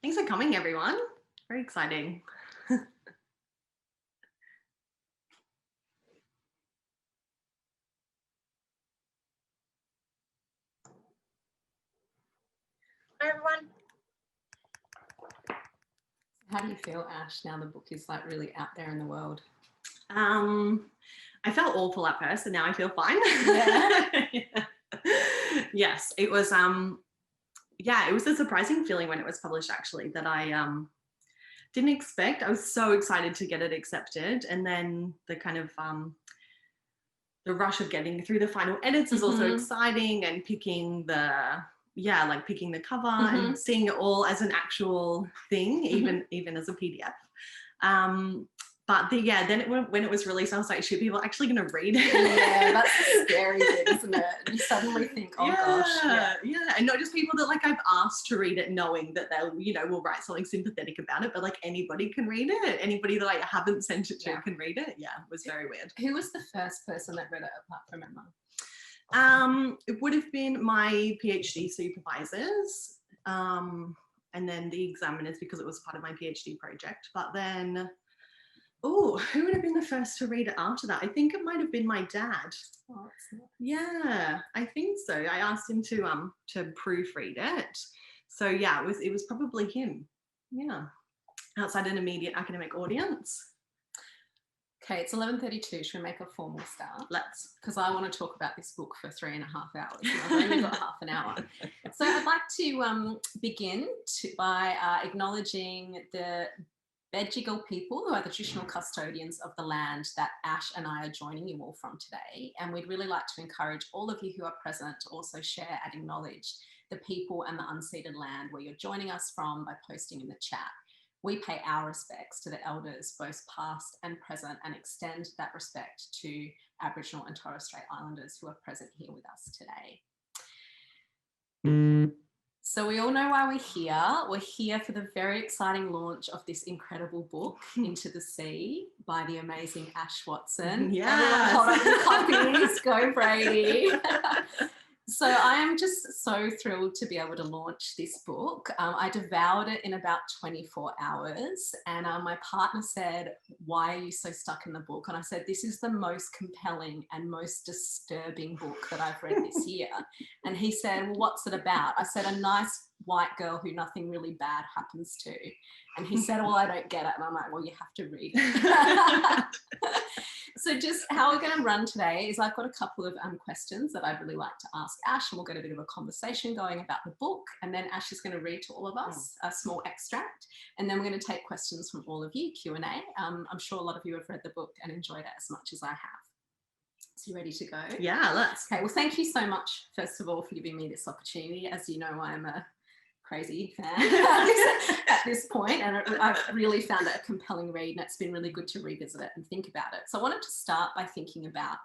Thanks for coming, everyone. Very exciting. Hi, everyone. How do you feel, Ash, now the book is like really out there in the world? I felt awful at first and now I feel fine. Yeah. Yes, it was it was a surprising feeling when it was published, actually, that I didn't expect. I was so excited to get it accepted, and then the kind of the rush of getting through the final edits is also exciting, and picking the cover and seeing it all as an actual thing, even as a PDF. But then when it was released, I was like, should people actually going to read it? Yeah, that's the scary bit, isn't it? You suddenly think, oh gosh. Yeah, and not just people that like I've asked to read it, knowing that they'll, will write something sympathetic about it, but like anybody can read it. Anybody that I haven't sent it to can read it. Yeah, it was very weird. Who was the first person that read it apart from Emma? It would have been my PhD supervisors, and then the examiners, because it was part of my PhD project. But then, who would have been the first to read it after that? I think it might have been my dad. Oh, that's nice. Yeah, I think so. I asked him to proofread it. So yeah, it was probably him. Yeah, outside an immediate academic audience. Okay, it's 11:32. Should we make a formal start? Let's. Because I want to talk about this book for 3.5 hours. And I've only got half an hour. So I'd like to begin by acknowledging the Bedjigal people, who are the traditional custodians of the land that Ash and I are joining you all from today. And we'd really like to encourage all of you who are present to also share and acknowledge the people and the unceded land where you're joining us from by posting in the chat. We pay our respects to the elders, both past and present, and extend that respect to Aboriginal and Torres Strait Islanders who are present here with us today. So we all know why we're here. We're here for the very exciting launch of this incredible book, Into the Sea, by the amazing Ash Watson. Yes. Everyone hold up your copies. Go Brady. So I am just so thrilled to be able to launch this book. I devoured it in about 24 hours, and my partner said, why are you so stuck in the book? And I said, this is the most compelling and most disturbing book that I've read this year. And he said, well, what's it about? I said, a nice white girl who nothing really bad happens to. And he said, well, I don't get it. And I'm like, well, you have to read it. So just how we're going to run today is I've got a couple of questions that I'd really like to ask Ash, and we'll get a bit of a conversation going about the book, and then Ash is going to read to all of us a small extract, and then we're going to take questions from all of you, Q&A. I'm sure a lot of you have read the book and enjoyed it as much as I have. So you ready to go? Yeah, let's. Okay, well, thank you so much, first of all, for giving me this opportunity. As you know, I'm a crazy fan at this point, and I've really found it a compelling read, and it's been really good to revisit it and think about it. So I wanted to start by thinking about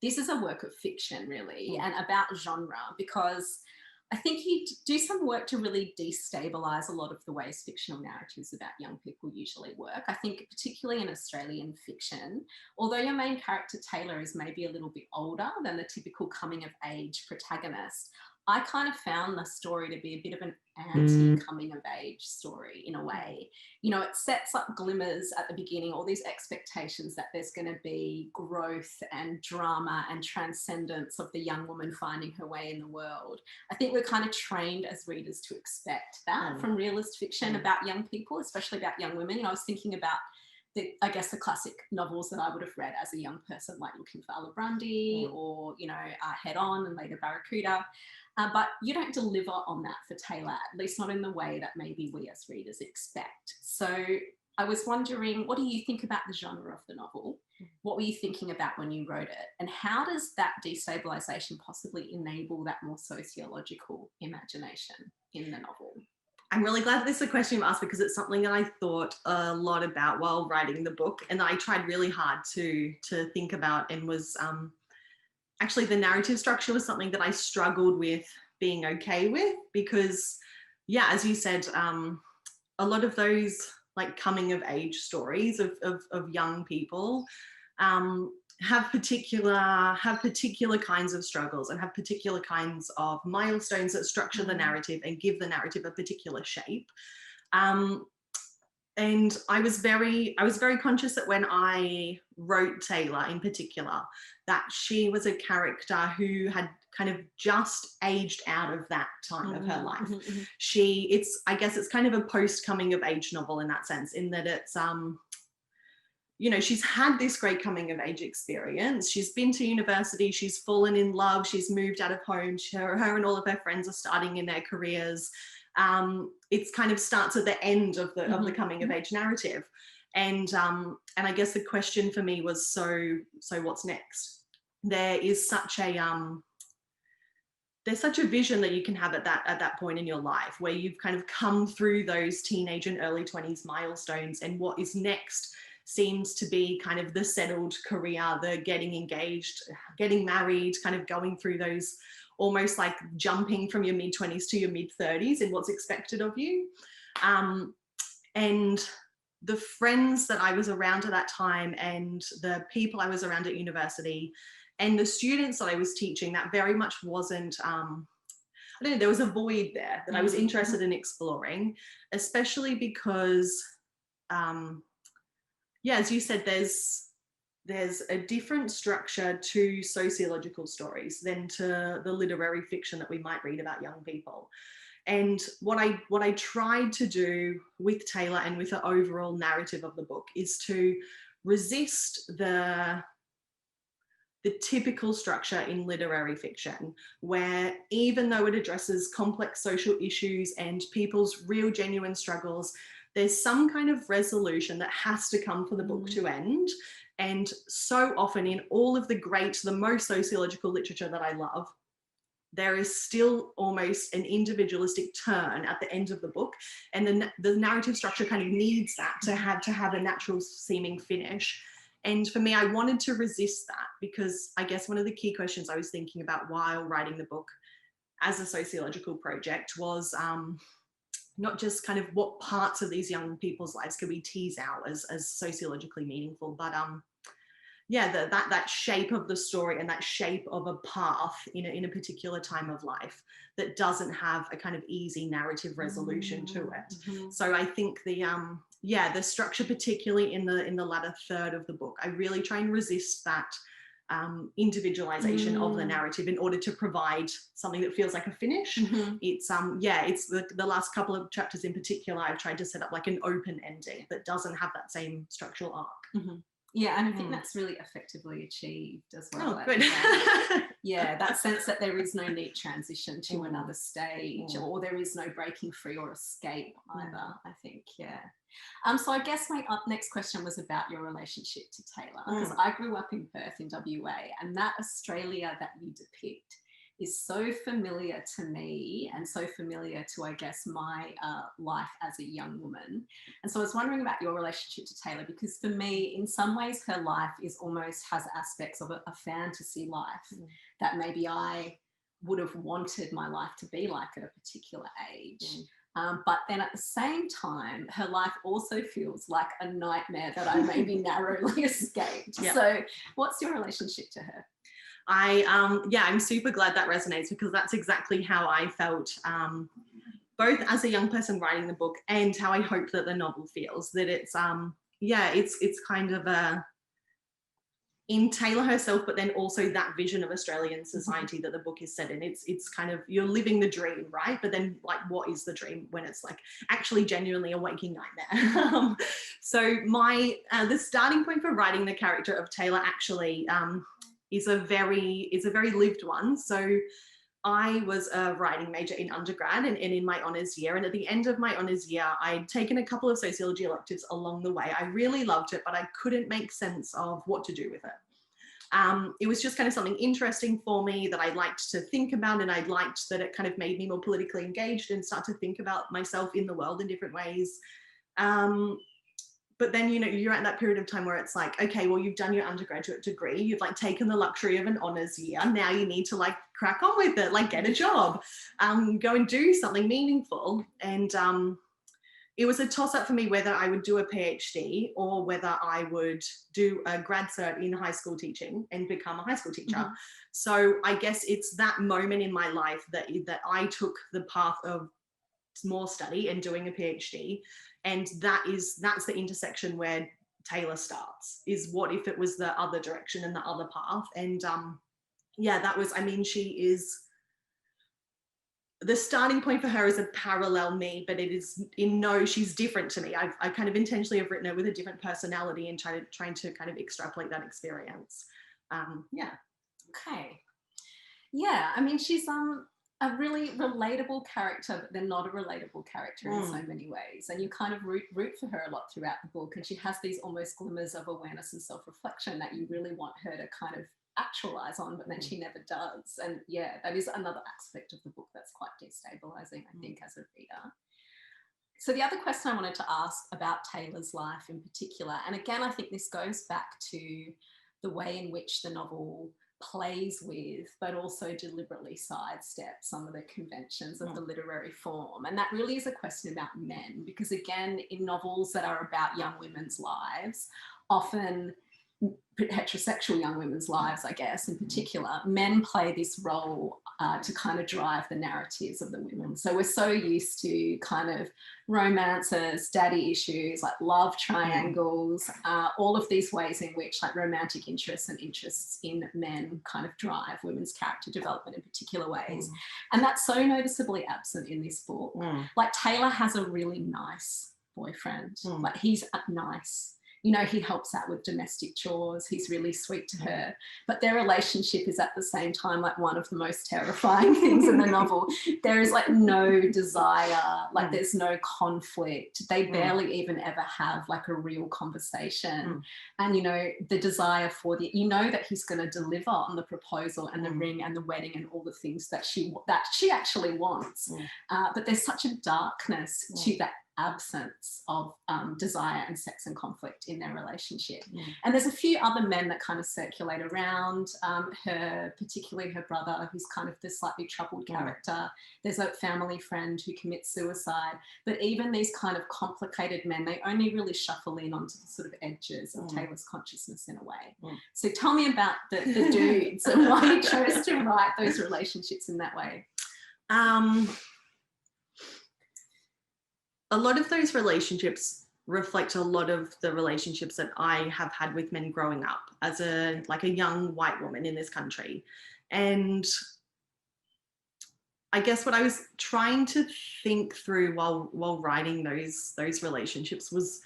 this as a work of fiction, really, and about genre, because I think you do some work to really destabilise a lot of the ways fictional narratives about young people usually work. I think particularly in Australian fiction, although your main character Taylah is maybe a little bit older than the typical coming of age protagonist, I kind of found the story to be a bit of an anti-coming of age story in a way. You know, it sets up glimmers at the beginning, all these expectations that there's going to be growth and drama and transcendence of the young woman finding her way in the world. I think we're kind of trained as readers to expect that from realist fiction about young people, especially about young women. You know, I was thinking about the classic novels that I would have read as a young person, like Looking for Ella Grundy or, Head On and later Barracuda. But you don't deliver on that for Taylah, at least not in the way that maybe we as readers expect. So I was wondering, what do you think about the genre of the novel? What were you thinking about when you wrote it? And how does that destabilisation possibly enable that more sociological imagination in the novel? I'm really glad this is a question you asked, because it's something that I thought a lot about while writing the book, and I tried really hard to think about, and was actually the narrative structure was something that I struggled with being okay with, because as you said, a lot of those like coming of age stories of young people have particular kinds of struggles and have particular kinds of milestones that structure the narrative and give the narrative a particular shape. And I was very conscious that when I wrote Taylah in particular, that she was a character who had kind of just aged out of that time of her life. I guess it's kind of a post coming of age novel in that sense, in that it's she's had this great coming of age experience. She's been to university, she's fallen in love, she's moved out of home, her and all of her friends are starting in their careers. It's kind of starts at the end of the coming of age narrative. And I guess the question for me was, so what's next? There's such a vision that you can have at that point in your life, where you've kind of come through those teenage and early 20s milestones, and what is next seems to be kind of the settled career, the getting engaged, getting married, kind of going through those, almost like jumping from your mid-20s to your mid-30s and what's expected of you. And the friends that I was around at that time, and the people I was around at university, and the students that I was teaching, that very much wasn't, I don't know, there was a void there that I was interested in exploring, especially because, as you said, there's a different structure to sociological stories than to the literary fiction that we might read about young people. And what I tried to do with Taylah and with the overall narrative of the book is to resist the typical structure in literary fiction, where even though it addresses complex social issues and people's real genuine struggles, there's some kind of resolution that has to come for the book to end. And so often in all of the most sociological literature that I love, there is still almost an individualistic turn at the end of the book, and the narrative structure kind of needs that to have a natural seeming finish. And for me, I wanted to resist that, because I guess one of the key questions I was thinking about while writing the book as a sociological project was not just kind of what parts of these young people's lives could we tease out as sociologically meaningful, but that shape of the story and that shape of a path in a particular time of life that doesn't have a kind of easy narrative resolution to it. So I think the structure, particularly in the latter third of the book, I really try and resist that individualization of the narrative in order to provide something that feels like a finish. It's the last couple of chapters in particular, I've tried to set up like an open ending that doesn't have that same structural arc. Yeah, and I think that's really effectively achieved as well. Oh, good. Yeah, that sense that there is no neat transition to another stage, or there is no breaking free or escape either, I think, so I guess my next question was about your relationship to Taylah, because I grew up in Perth in WA, and that Australia that you depict is so familiar to me and so familiar to, I guess, my life as a young woman. And so I was wondering about your relationship to Taylah, because for me, in some ways, her life has aspects of a fantasy life that maybe I would have wanted my life to be like at a particular age. But then at the same time, her life also feels like a nightmare that I maybe narrowly escaped. So what's your relationship to her? I'm super glad that resonates, because that's exactly how I felt, both as a young person writing the book and how I hope that the novel feels, that it's kind of in Taylah herself, but then also that vision of Australian society that the book is set in. It's kind of, you're living the dream, right? But then, like, what is the dream when it's like actually genuinely a waking nightmare? So the starting point for writing the character of Taylah actually is a very lived one. So I was a writing major in undergrad and in my honours year. And at the end of my honours year, I'd taken a couple of sociology electives along the way. I really loved it, but I couldn't make sense of what to do with it. It was just kind of something interesting for me that I liked to think about, and I liked that it kind of made me more politically engaged and start to think about myself in the world in different ways. But then, you're at that period of time where it's like, okay, well, you've done your undergraduate degree, you've like taken the luxury of an honours year. Now you need to like crack on with it, like get a job, go and do something meaningful. And it was a toss up for me whether I would do a PhD or whether I would do a grad cert in high school teaching and become a high school teacher. So I guess it's that moment in my life that I took the path of more study and doing a PhD. And that's the intersection where Taylah starts, is what if it was the other direction and the other path. And yeah, that was, I mean, she is, the starting point for her is a parallel me, but it is she's different to me. I kind of intentionally have written it with a different personality and trying to kind of extrapolate that experience. Yeah. Okay. Yeah, I mean, she's a really relatable character, but then not a relatable character in so many ways. And you kind of root for her a lot throughout the book. And she has these almost glimmers of awareness and self-reflection that you really want her to kind of actualize on, but then she never does. And yeah, that is another aspect of the book that's quite destabilizing, I think, as a reader. So the other question I wanted to ask about Taylor's life in particular, and again, I think this goes back to the way in which the novel plays with, but also deliberately sidesteps some of the conventions of the literary form. And that really is a question about men, because again, in novels that are about young women's lives, often heterosexual young women's lives, I guess, in particular, men play this role to kind of drive the narratives of the women. So we're so used to kind of romances, daddy issues, like love triangles, all of these ways in which like romantic interests and interests in men kind of drive women's character development in particular ways. And that's so noticeably absent in this book. Like Taylah has a really nice boyfriend. Like he's nice. You know, he helps out with domestic chores. He's really sweet to her. But their relationship is at the same time like one of the most terrifying things in the novel. There is like no desire, like there's no conflict. They barely even ever have like a real conversation. And, you know, the desire for you know that he's going to deliver on the proposal and the ring and the wedding and all the things that she actually wants. But there's such a darkness to that absence of desire and sex and conflict in their relationship. And there's a few other men that kind of circulate around her, particularly her brother, who's kind of the slightly troubled character. There's a family friend who commits suicide. But even these kind of complicated men, they only really shuffle in onto the sort of edges of Taylor's consciousness in a way. So tell me about the dudes and why you chose to write those relationships in that way. A lot of those relationships reflect a lot of the relationships that I have had with men growing up as a young white woman in this country. And I guess what I was trying to think through while writing those relationships was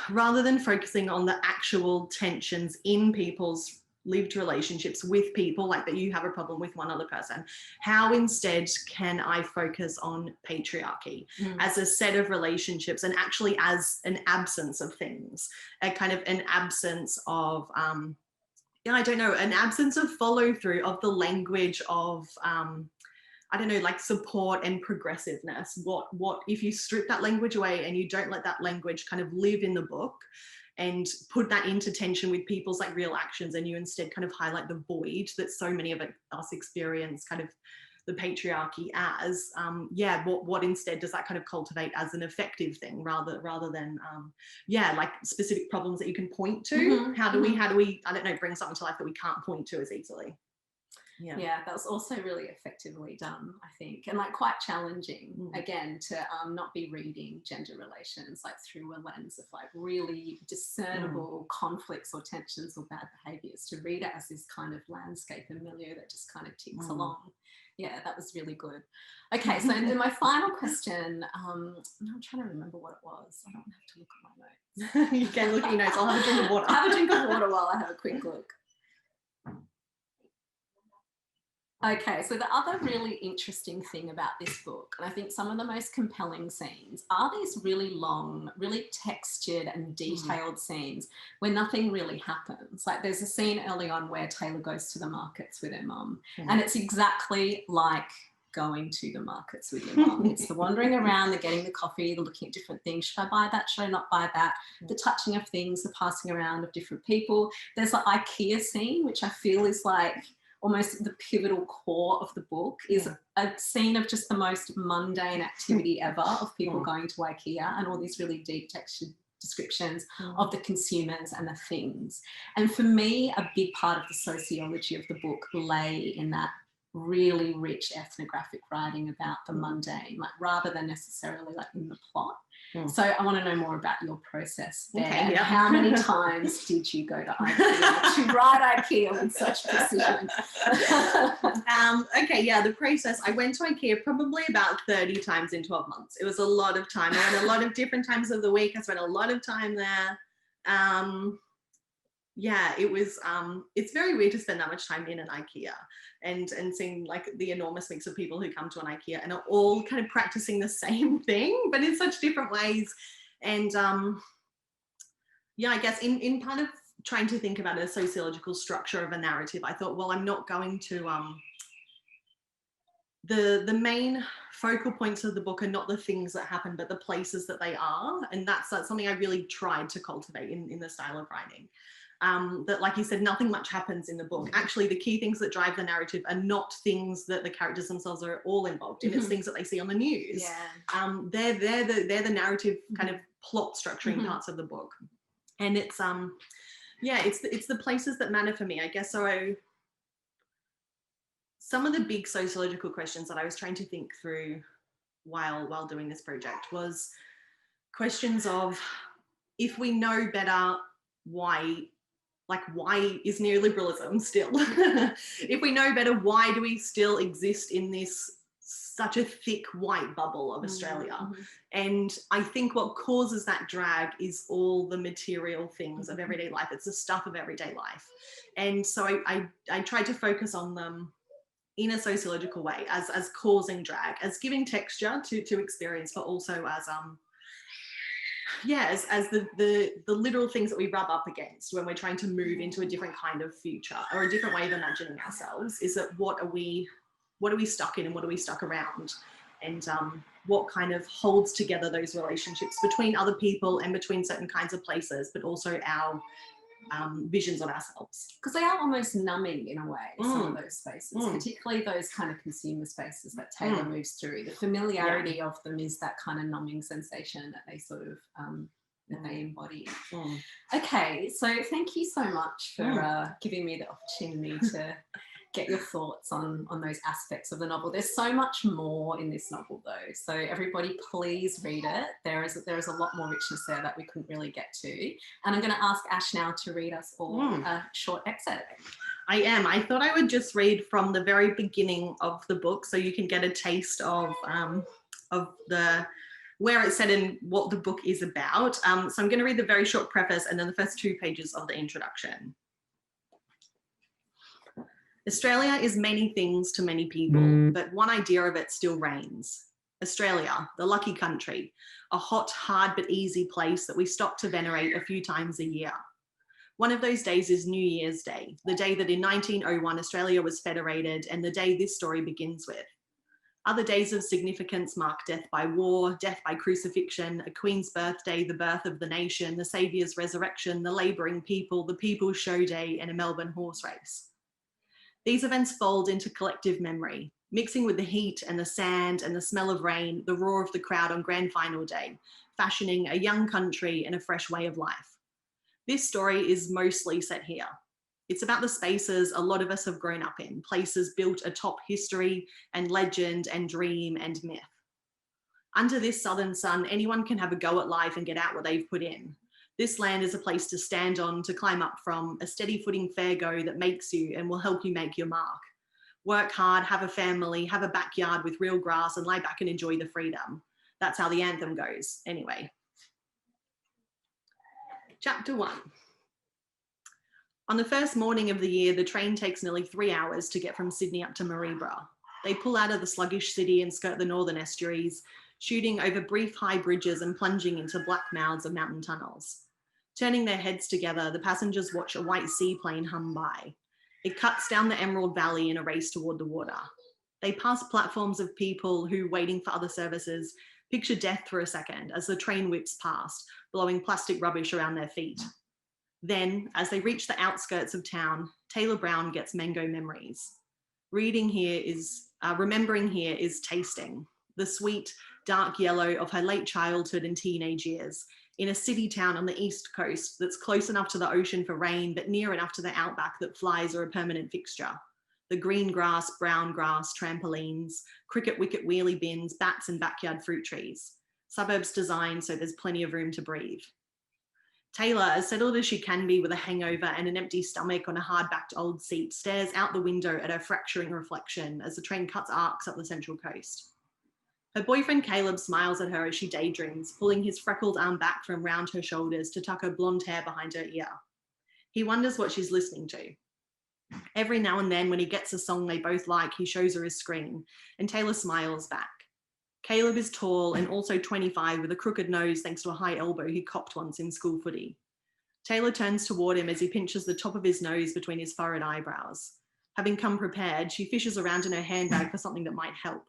rather than focusing on the actual tensions in people's lived relationships with people, like that you have a problem with one other person, how instead can I focus on patriarchy as a set of relationships, and actually as an absence of things, a kind of an absence of I don't know, an absence of follow through of the language of I don't know, like support and progressiveness. What if you strip that language away and you don't let that language kind of live in the book and put that into tension with people's like real actions, and you instead kind of highlight the void that so many of us experience kind of the patriarchy as, what instead does that kind of cultivate as an effective thing rather than like specific problems that you can point to. How do we I don't know, bring something to life that we can't point to as easily. Yeah, that was also really effectively done, I think, and like quite challenging again to not be reading gender relations like through a lens of like really discernible conflicts or tensions or bad behaviors, to read it as this kind of landscape and milieu that just kind of ticks along. Yeah, that was really good. Okay, so then my final question, I'm trying to remember what it was. I don't have to look at my notes. You can look at your notes. I'll have a drink of water. Have a drink of water while I have a quick look. Okay, so the other really interesting thing about this book, and I think some of the most compelling scenes, are these really long, really textured and detailed scenes where nothing really happens. Like there's a scene early on where Taylah goes to the markets with her mum, and it's exactly like going to the markets with your mum. It's the wandering around, the getting the coffee, the looking at different things. Should I buy that? Should I not buy that? The touching of things, the passing around of different people. There's the IKEA scene, which I feel is like almost the pivotal core of the book, is a scene of just the most mundane activity ever of people going to IKEA, and all these really deep textured descriptions of the consumers and the things. And for me, a big part of the sociology of the book lay in that really rich ethnographic writing about the mundane, like rather than necessarily like in the plot. So I want to know more about your process there. Okay, yeah. How many times did you go to IKEA to write IKEA with such precision? Okay, yeah, the process. I went to IKEA probably about 30 times in 12 months. It was a lot of time. I went a lot of different times of the week. I spent a lot of time there. Yeah, it was, it's very weird to spend that much time in an IKEA and seeing like the enormous mix of people who come to an IKEA and are all kind of practicing the same thing, but in such different ways. And yeah, I guess in part of trying to think about a sociological structure of a narrative, I thought, well, I'm not going to, the main focal points of the book are not the things that happen, but the places that they are. And that's something I really tried to cultivate in the style of writing. That, like you said, nothing much happens in the book. Actually, the key things that drive the narrative are not things that the characters themselves are all involved in. It's things that they see on the news. Yeah. They're the narrative kind of plot structuring parts of the book. And it's yeah, it's the places that matter for me, I guess. So some of the big sociological questions that I was trying to think through while doing this project was questions of, if we know better, why is neoliberalism still? If we know better, why do we still exist in this such a thick white bubble of Australia? And I think what causes that drag is all the material things of everyday life. It's the stuff of everyday life. And so I tried to focus on them in a sociological way as causing drag, as giving texture to experience, but also as yeah, as the literal things that we rub up against when we're trying to move into a different kind of future or a different way of imagining ourselves, is that what are we stuck in and what are we stuck around, and what kind of holds together those relationships between other people and between certain kinds of places, but also our visions of ourselves. Because they are almost numbing in a way, some of those spaces, particularly those kind of consumer spaces that Taylah moves through. The familiarity of them is that kind of numbing sensation that they sort of that they embody. Okay, so thank you so much for giving me the opportunity to get your thoughts on those aspects of the novel. There's so much more in this novel though, so everybody please read it. There is a lot more richness there that we couldn't really get to, and I'm going to ask Ash now to read us all a short excerpt. I am. I thought I would just read from the very beginning of the book so you can get a taste of the where it's set and what the book is about. So I'm going to read the very short preface and then the first 2 pages of the introduction. Australia is many things to many people, but one idea of it still reigns. Australia, the lucky country, a hot, hard but easy place that we stop to venerate a few times a year. One of those days is New Year's Day, the day that in 1901 Australia was federated and the day this story begins with. Other days of significance mark death by war, death by crucifixion, a Queen's birthday, the birth of the nation, the Saviour's resurrection, the labouring people, the People's Show Day, and a Melbourne horse race. These events fold into collective memory, mixing with the heat and the sand and the smell of rain, the roar of the crowd on grand final day, fashioning a young country and a fresh way of life. This story is mostly set here. It's about the spaces a lot of us have grown up in, places built atop history and legend and dream and myth. Under this southern sun, anyone can have a go at life and get out what they've put in. This land is a place to stand on, to climb up from, a steady footing fair go that makes you and will help you make your mark. Work hard, have a family, have a backyard with real grass and lie back and enjoy the freedom. That's how the anthem goes, anyway. Chapter 1. On the first morning of the year, the train takes nearly 3 hours to get from Sydney up to Mareebra. They pull out of the sluggish city and skirt the northern estuaries, shooting over brief high bridges and plunging into black mouths of mountain tunnels. Turning their heads together, the passengers watch a white seaplane hum by. It cuts down the Emerald Valley in a race toward the water. They pass platforms of people who, waiting for other services, picture death for a second as the train whips past, blowing plastic rubbish around their feet. Then, as they reach the outskirts of town, Taylah Brown gets mango memories. Remembering here is tasting. The sweet, dark yellow of her late childhood and teenage years, in a city town on the east coast that's close enough to the ocean for rain, but near enough to the outback that flies are a permanent fixture. The green grass, brown grass, trampolines, cricket wicket wheelie bins, bats and backyard fruit trees. Suburbs designed so there's plenty of room to breathe. Taylah, as settled as she can be with a hangover and an empty stomach on a hard-backed old seat, stares out the window at her fracturing reflection as the train cuts arcs up the Central Coast. Her boyfriend Caleb smiles at her as she daydreams, pulling his freckled arm back from round her shoulders to tuck her blonde hair behind her ear. He wonders what she's listening to. Every now and then, when he gets a song they both like, he shows her his screen, and Taylah smiles back. Caleb is tall and also 25 with a crooked nose thanks to a high elbow he copped once in school footy. Taylah turns toward him as he pinches the top of his nose between his furrowed eyebrows. Having come prepared, she fishes around in her handbag for something that might help.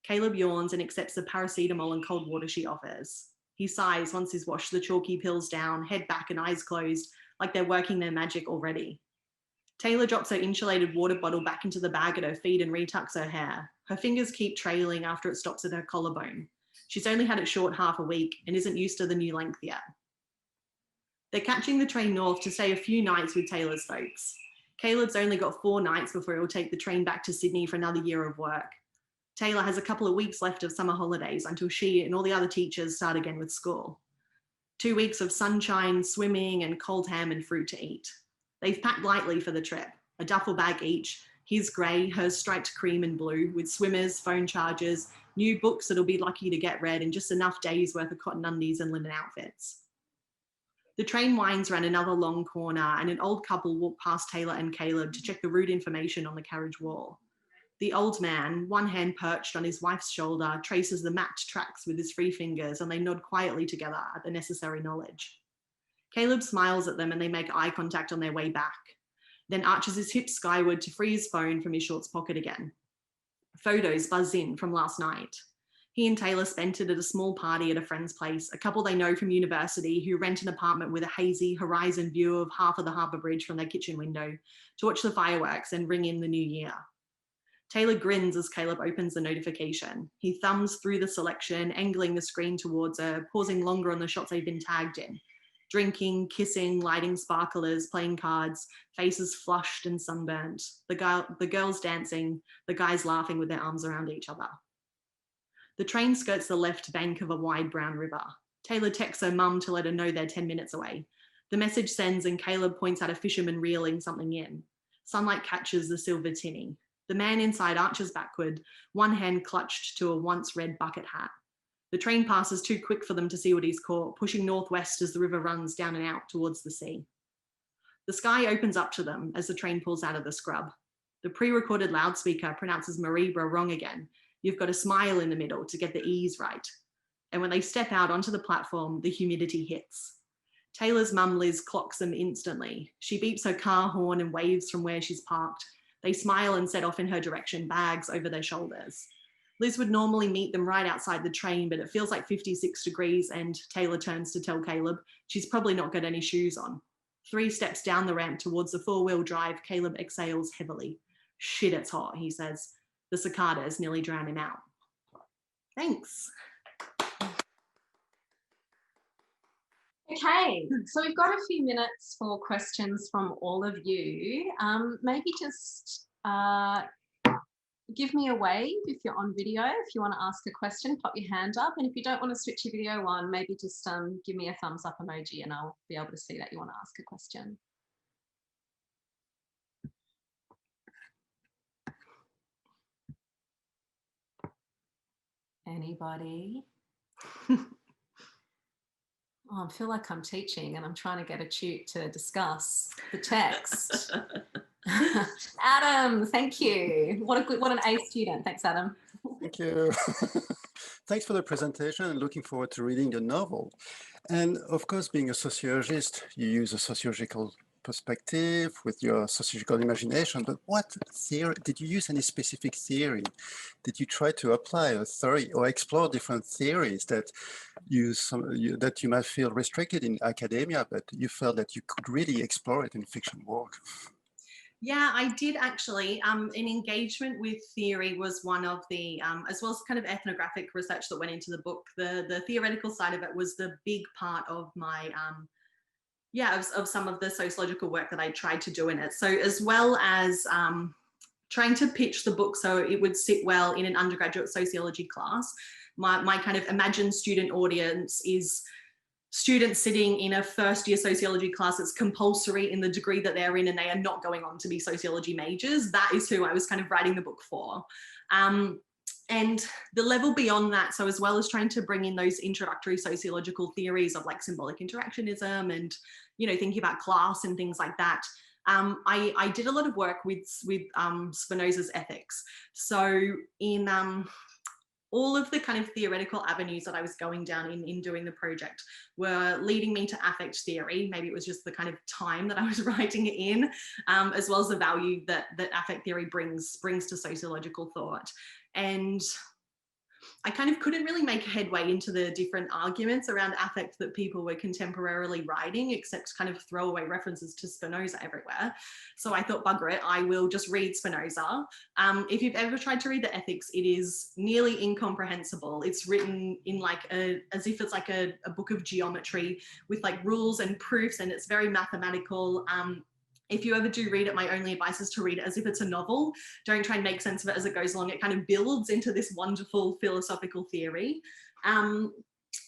Caleb yawns and accepts the paracetamol and cold water she offers. He sighs once he's washed the chalky pills down, head back and eyes closed, like they're working their magic already. Taylah drops her insulated water bottle back into the bag at her feet and retucks her hair. Her fingers keep trailing after it stops at her collarbone. She's only had it short half a week and isn't used to the new length yet. They're catching the train north to stay a few nights with Taylor's folks. Caleb's only got 4 nights before he'll take the train back to Sydney for another year of work. Taylah has a couple of weeks left of summer holidays until she and all the other teachers start again with school. 2 weeks of sunshine, swimming, and cold ham and fruit to eat. They've packed lightly for the trip, a duffel bag each, his grey, hers striped cream and blue, with swimmers, phone chargers, new books that'll be lucky to get read, and just enough days worth of cotton undies and linen outfits. The train winds around another long corner and an old couple walk past Taylah and Caleb to check the route information on the carriage wall. The old man, one hand perched on his wife's shoulder, traces the mapped tracks with his free fingers, and they nod quietly together at the necessary knowledge. Caleb smiles at them and they make eye contact on their way back, then arches his hips skyward to free his phone from his shorts pocket again. Photos buzz in from last night. He and Taylah spent it at a small party at a friend's place, a couple they know from university who rent an apartment with a hazy horizon view of half of the harbour bridge from their kitchen window to watch the fireworks and ring in the new year. Taylah grins as Caleb opens the notification. He thumbs through the selection, angling the screen towards her, pausing longer on the shots they've been tagged in. Drinking, kissing, lighting sparklers, playing cards, faces flushed and sunburnt, the girls dancing, the guys laughing with their arms around each other. The train skirts the left bank of a wide brown river. Taylah texts her mum to let her know they're 10 minutes away. The message sends and Caleb points out a fisherman reeling something in. Sunlight catches the silver tinny. The man inside arches backward, one hand clutched to a once red bucket hat. The train passes too quick for them to see what he's caught, pushing northwest as the river runs down and out towards the sea. The sky opens up to them as the train pulls out of the scrub. The pre-recorded loudspeaker pronounces Maribra wrong again. You've got a smile in the middle to get the E's right. And when they step out onto the platform, the humidity hits. Taylor's mum Liz clocks them instantly. She beeps her car horn and waves from where she's parked. They smile and set off in her direction, bags over their shoulders. Liz would normally meet them right outside the train, but it feels like 56 degrees and Taylah turns to tell Caleb she's probably not got any shoes on. 3 steps down the ramp towards the 4-wheel drive, Caleb exhales heavily. Shit, it's hot, he says. The cicadas nearly drown him out. Thanks. Okay, so we've got a few minutes for questions from all of you. Maybe just give me a wave if you're on video. If you want to ask a question, pop your hand up. And if you don't want to switch your video on, maybe just give me a thumbs up emoji and I'll be able to see that you want to ask a question. Anybody? Oh, I feel like I'm teaching and I'm trying to get a tute to discuss the text. Adam, thank you. What an A student. Thanks, Adam. Thank you. Thanks for the presentation and looking forward to reading the novel. And of course, being a sociologist, you use a sociological perspective with your sociological imagination, but what theory, did you use any specific theory? Did you try to apply a theory or explore different theories that that you might feel restricted in academia, but you felt that you could really explore it in fiction work? Yeah, I did actually. An engagement with theory was one of the, as well as kind of ethnographic research that went into the book. The theoretical side of it was the big part of my, of some of the sociological work that I tried to do in it. So as well as trying to pitch the book so it would sit well in an undergraduate sociology class. My kind of imagined student audience is students sitting in a first year sociology class that's compulsory in the degree that they're in, and they are not going on to be sociology majors. That is who I was kind of writing the book for. And the level beyond that, so as well as trying to bring in those introductory sociological theories of like symbolic interactionism and, you know, thinking about class and things like that, I did a lot of work with Spinoza's ethics. So in all of the kind of theoretical avenues that I was going down in doing the project were leading me to affect theory. Maybe it was just the kind of time that I was writing it in, as well as the value that affect theory brings to sociological thought. And I kind of couldn't really make headway into the different arguments around affect that people were contemporarily writing, except kind of throwaway references to Spinoza everywhere. So I thought, bugger it, I will just read Spinoza. If you've ever tried to read the ethics, it is nearly incomprehensible. It's written in like as if it's like a book of geometry with like rules and proofs, and it's very mathematical. If you ever do read it, my only advice is to read it as if it's a novel. Don't try and make sense of it as it goes along. It kind of builds into this wonderful philosophical theory.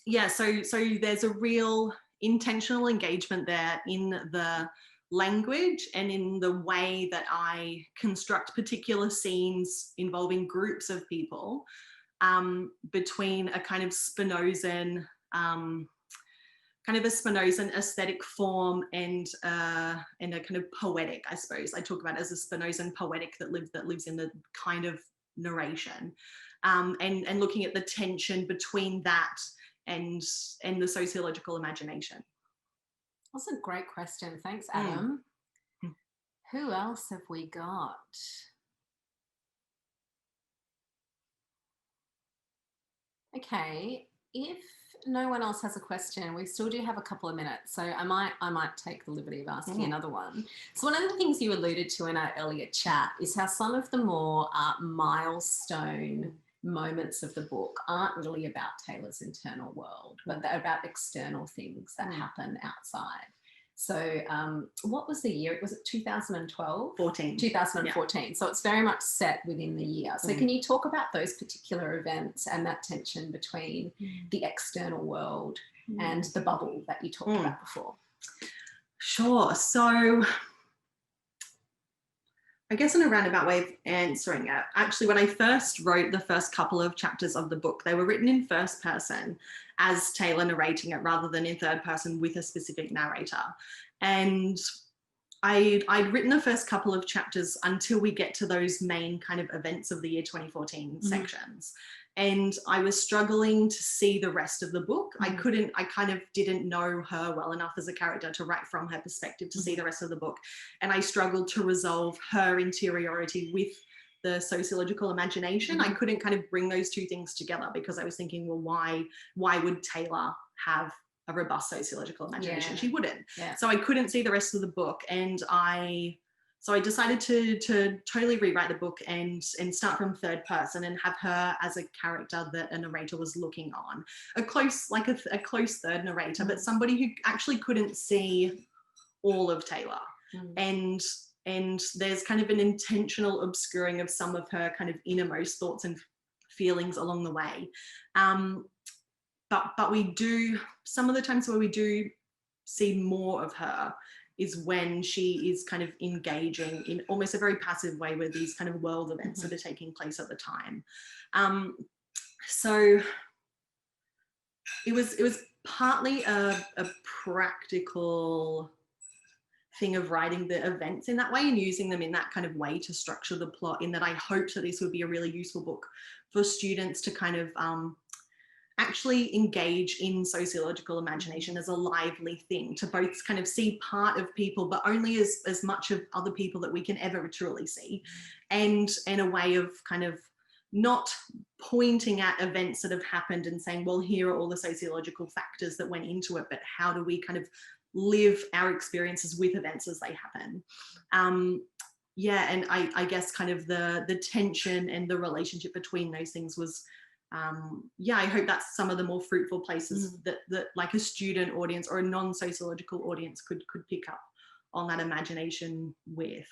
Yeah, so there's a real intentional engagement there in the language and in the way that I construct particular scenes involving groups of people, between a kind of Spinozan aesthetic form and a kind of poetic, I suppose. I talk about it as a Spinozan poetic that lives in the kind of narration, and looking at the tension between that and the sociological imagination. That's a great question. Thanks, Adam. Who else have we got? Okay, if no one else has a question, we still do have a couple of minutes, so I might take the liberty of asking another one. So one of the things you alluded to in our earlier chat is how some of the more milestone moments of the book aren't really about Taylor's internal world, but they're about external things that happen outside. So what was the year? Was it 2012? 2014. Yeah. So it's very much set within the year. So can you talk about those particular events and that tension between the external world and the bubble that you talked about before? Sure. So I guess in a roundabout way of answering it, actually, when I first wrote the first couple of chapters of the book, they were written in first person as Taylor narrating it rather than in third person with a specific narrator. And I'd written the first couple of chapters until we get to those main kind of events of the year 2014 sections. And I was struggling to see the rest of the book. I kind of didn't know her well enough as a character to write from her perspective to see the rest of the book. And I struggled to resolve her interiority with the sociological imagination. I couldn't kind of bring those two things together because I was thinking, well, why would Taylor have a robust sociological imagination? Yeah. She wouldn't. Yeah. So I couldn't see the rest of the book. And So I decided to totally rewrite the book and start from third person and have her as a character that a narrator was looking on. A close third narrator, but somebody who actually couldn't see all of Taylah. And there's kind of an intentional obscuring of some of her kind of innermost thoughts and feelings along the way. But we do, some of the times where we do see more of her is when she is kind of engaging in almost a very passive way with these kind of world events that are taking place at the time. So it was partly a practical thing of writing the events in that way and using them in that kind of way to structure the plot, in that I hoped that this would be a really useful book for students to kind of actually engage in sociological imagination as a lively thing, to both kind of see part of people, but only as much of other people that we can ever truly see, and a way of kind of not pointing at events that have happened and saying, well, here are all the sociological factors that went into it, but how do we kind of live our experiences with events as they happen. Yeah, and I guess kind of the tension and the relationship between those things was, yeah, I hope that's some of the more fruitful places that like a student audience or a non-sociological audience could pick up on that imagination with.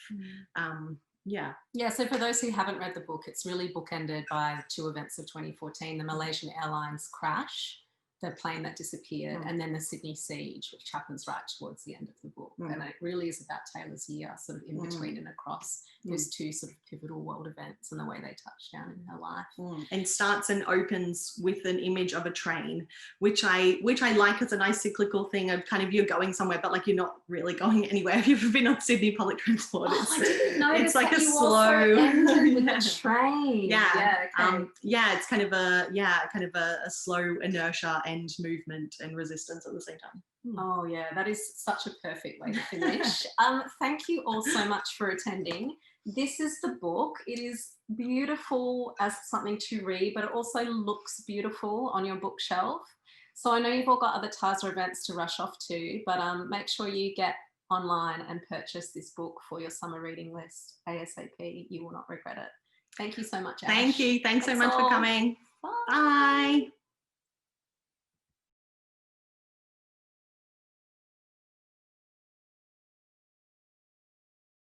Yeah. Yeah, so for those who haven't read the book, it's really bookended by 2 events of 2014, the Malaysian Airlines crash, the plane that disappeared, and then the Sydney siege, which happens right towards the end of the book. And it really is about Taylor's year, sort of in between and across those 2 sort of pivotal world events and the way they touched down in her life. And starts and opens with an image of a train, which I like as a nice cyclical thing of kind of you're going somewhere, but like you're not really going anywhere. Have you ever been on Sydney public transport? I didn't notice it's like that a you slow also ended with yeah. a train. Yeah. Okay. It's kind of a slow inertia and movement and resistance at the same time. Oh yeah, that is such a perfect way to finish. Thank you all so much for attending. This is the book. It is beautiful as something to read, but it also looks beautiful on your bookshelf. So I know you've all got other Taylah events to rush off to, but make sure you get online and purchase this book for your summer reading list ASAP. You will not regret it. Thank you so much, Ash. Thank you. Thanks so much all. for coming. Bye. Bye.